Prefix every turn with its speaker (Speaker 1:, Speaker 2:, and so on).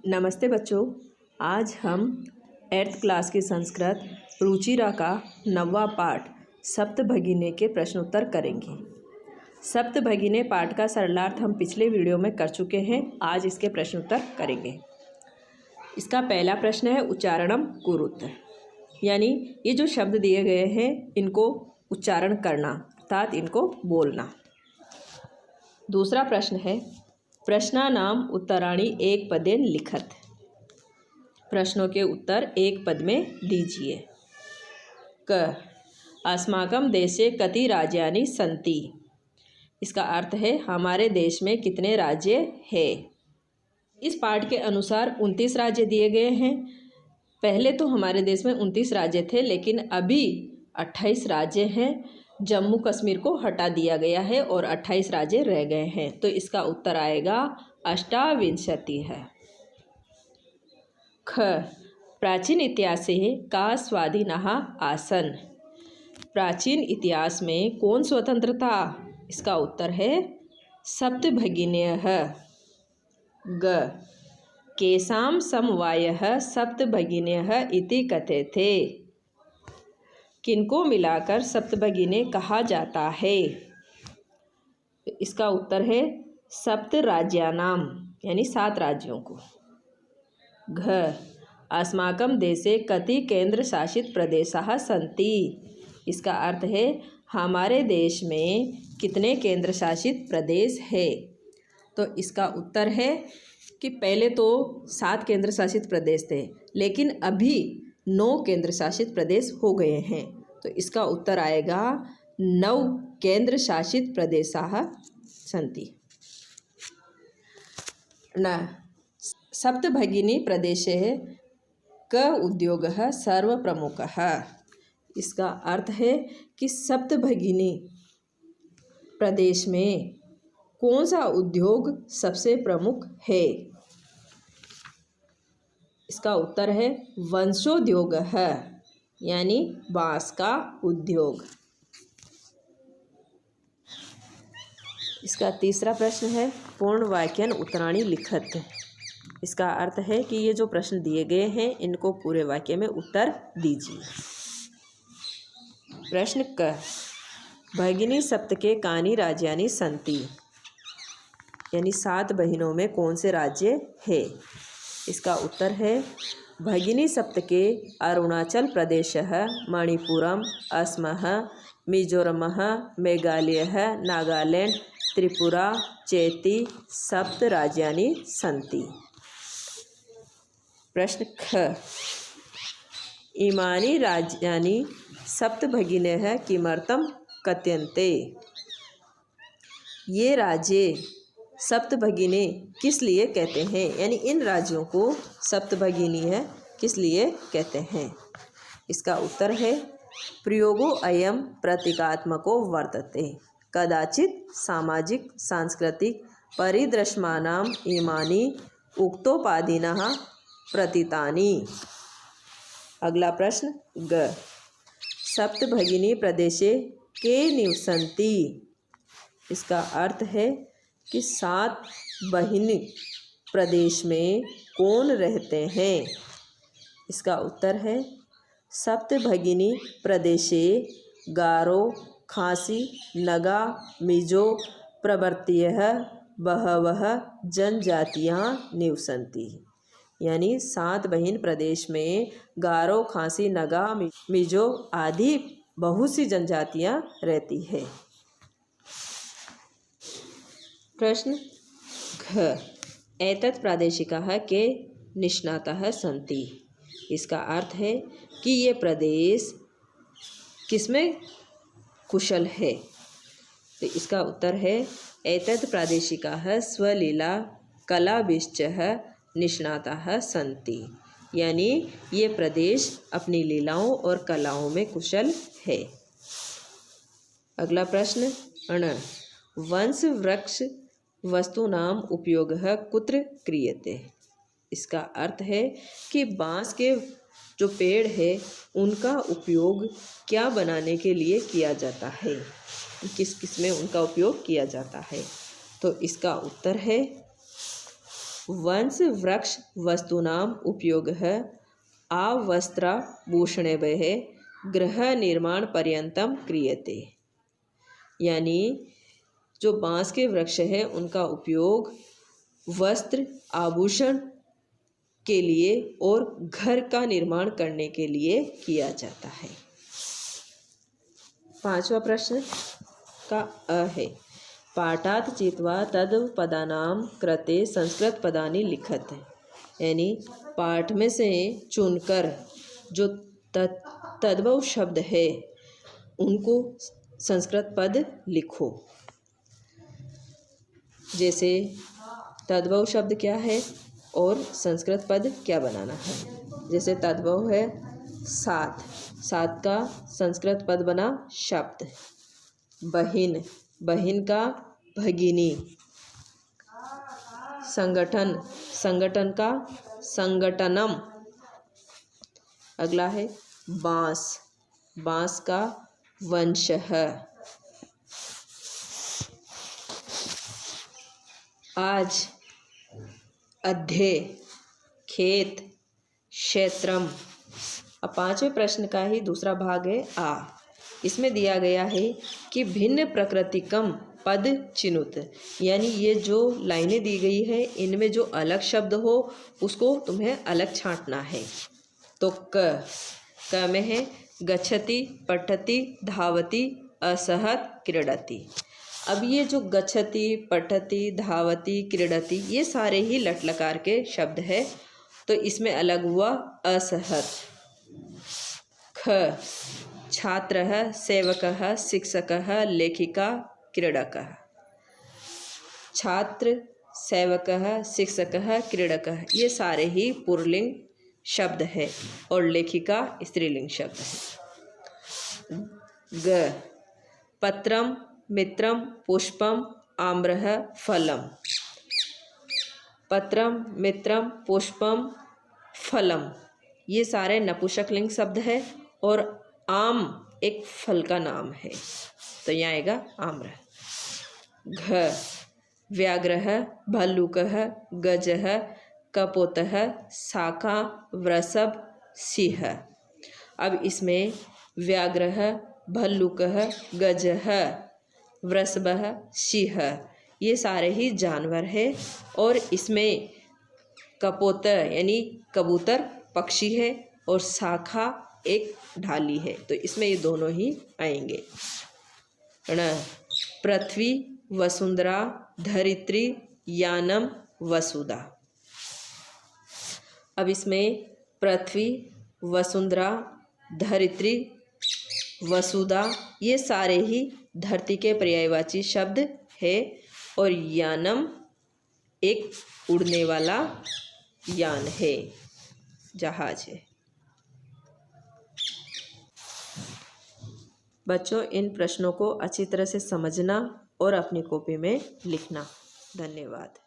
Speaker 1: नमस्ते बच्चों, आज हम 8th क्लास की संस्कृत रुचिरा का 9वां पाठ सप्तभगिनी के प्रश्नोत्तर करेंगे। सप्तभगिनी पाठ का सरलार्थ हम पिछले वीडियो में कर चुके हैं। आज इसके प्रश्नोत्तर करेंगे। इसका पहला प्रश्न है उच्चारणम कुरुत, यानी ये जो शब्द दिए गए हैं इनको उच्चारण करना अर्थात इनको बोलना। दूसरा प्रश्न है प्रश्नानाम उत्तराणि एक पदेन लिखत, प्रश्नों के उत्तर एक पद में दीजिए। क अस्माकं देशे कति राज्यानि सन्ति, इसका अर्थ है हमारे देश में कितने राज्य हैं। इस पाठ के अनुसार 29 राज्य दिए गए हैं। पहले तो हमारे देश में 29 राज्य थे, लेकिन अभी 28 राज्य हैं। जम्मू कश्मीर को हटा दिया गया है और 28 राज्य रह गए हैं। तो इसका उत्तर आएगा अष्टाविंशति है। ख प्राचीन इतिहासे का स्वाधीनः आसन, प्राचीन इतिहास में कौन स्वतंत्र था। इसका उत्तर है सप्तभगिन्यः। ग केषां समवायः सप्तभगिन्यः इति कथ्यते, किनको मिलाकर सप्तभगिनी कहा जाता है। इसका उत्तर है सप्त राज्यानाम, यानी 7 राज्यों को। घ अस्माकं देशे कति केंद्र शासित प्रदेशाः सन्ति, इसका अर्थ है हमारे देश में कितने केंद्र शासित प्रदेश है। तो इसका उत्तर है कि पहले तो 7 केंद्र शासित प्रदेश थे, लेकिन अभी 9 केंद्र शासित प्रदेश हो गए हैं। तो इसका उत्तर आएगा 9 केंद्र शासित प्रदेशाः सन्ति। न सप्तभगिनी प्रदेशे क उद्योगः सर्वप्रमुखः, इसका अर्थ है कि सप्तभगिनी प्रदेश में कौन सा उद्योग सबसे प्रमुख है। इसका उत्तर है वंशोद्योगः, यानी बांस का उद्योग। इसका तीसरा प्रश्न है पूर्ण वाक्यन उत्तराणि लिखत, इसका अर्थ है कि ये जो प्रश्न दिए गए हैं इनको पूरे वाक्य में उत्तर दीजिए। प्रश्न क भगिनी सप्तके कानि राज्यानि सन्ति, यानी 7 बहिनों में कौन से राज्य है। इसका उत्तर है भगिनी सप्तके अरुणाचल प्रदेशः मणिपुरम असमः मिजोरमः मेघालयः नागालैंड त्रिपुरा चेति 7 राज्यानि सन्ति। प्रश्न ख इमानि राज्यानि सप्तभगिन्यः किमर्थं कथ्यन्ते, ये राज्य सप्तभगिनी किस लिए कहते हैं, यानी इन राज्यों को सप्तभगिनी है किस लिए कहते हैं। इसका उत्तर है प्रयोगो अयम प्रतीकात्मको वर्तते, कदाचित सामाजिक सांस्कृतिक परिदृश्यमानाम इमानि उक्तोपाधिनः प्रतीतानि। अगला प्रश्न ग सप्तभगिनी प्रदेशे के निवसन्ति, इसका अर्थ है कि 7 बहिनी प्रदेश में कौन रहते हैं। इसका उत्तर है सप्तभगिनी प्रदेशे गारो खासी नगा मिजो प्रभृतयः बहवः जनजातियां निवसन्ति, यानी 7 बहिन प्रदेश में गारो खासी नगा मिजो आदि बहुत सी जनजातियां रहती है। प्रश्न घ एतत् प्रादेशिकाः के निष्णाताः सन्ति, इसका अर्थ है कि ये प्रदेश किसमें कुशल है। तो इसका उत्तर है एतत् प्रादेशिकाः स्वलीला कलाभिश्च निष्णाताः सन्ति, यानी ये प्रदेश अपनी लीलाओं और कलाओं में कुशल है। अगला प्रश्न अण वंश वृक्ष वस्तूनाम उपयोगः कुत्र क्रियते, इसका अर्थ है कि बांस के जो पेड़ है उनका उपयोग क्या बनाने के लिए किया जाता है, किस किस में उनका उपयोग किया जाता है। तो इसका उत्तर है वंश वृक्ष वस्तूनाम उपयोगः आवस्त्राभूषणेभ्यः गृह निर्माण पर्यंतम क्रियते। यानी जो बांस के वृक्ष है उनका उपयोग वस्त्र आभूषण के लिए और घर का निर्माण करने के लिए किया जाता है। 5वां प्रश्न का अ है, पाठात् चित्वा तद् पदानां कृते संस्कृत पदानि लिखत। यानी पाठ में से चुनकर जो तद्भव शब्द है उनको संस्कृत पद लिखो। जैसे तद्भव शब्द क्या है और संस्कृत पद क्या बनाना है। जैसे तद्भव है साथ, साथ का संस्कृत पद बना शब्द। बहिन, बहिन का भगिनी। संगठन, संगठन का संगठनम। अगला है बांस, बांस का वंशः। आज, अध्यय, खेत, क्षेत्रम। अब 5वें प्रश्न का ही दूसरा भाग है आ। इसमें दिया गया है कि भिन्न प्रकृतिकम पद चिनुत। यानी ये जो लाइनें दी गई है इनमें जो अलग शब्द हो उसको तुम्हें अलग छांटना है। तो क में है गच्छति, पठति, धावति, असहत, क्रीडति। अब ये जो गच्छति, पठति, धावति, क्रीडति ये सारे ही लट लकार के शब्द है। तो इसमें अलग हुआ असहत। ख छात्रः, सेवकः, शिक्षकः, लेखिका, क्रीडकः। छात्र, सेवकः, शिक्षकः, क्रीडकः ये सारे ही पुल्लिंग शब्द है और लेखिका स्त्रीलिंग शब्द है। ग पत्रम, मित्रम, पुष्पम, आम्रः, फलम। पत्रम, मित्रम, पुष्पम, फलम ये सारे नपुंसकलिंग शब्द है और आम एक फल का नाम है। तो यहाँ आएगा आम्र। घ व्याघ्रः, भल्लूकः, गजः, कपोतः, शाखा, वृषभ, सिंह। अब इसमें व्याघ्रः, भल्लूकः, गजः, वृषभः, सिंह ये सारे ही जानवर है और इसमें कपोत यानी कबूतर पक्षी है और शाखा एक ढाली है। तो इसमें ये दोनों ही आएंगे। पृथ्वी, वसुंधरा, धरित्री, यानम, वसुधा। अब इसमें पृथ्वी, वसुंधरा, धरित्री, वसुधा ये सारे ही धरती के पर्यायवाची शब्द है और यानम एक उड़ने वाला यान है, जहाज है। बच्चों इन प्रश्नों को अच्छी तरह से समझना और अपनी कॉपी में लिखना। धन्यवाद।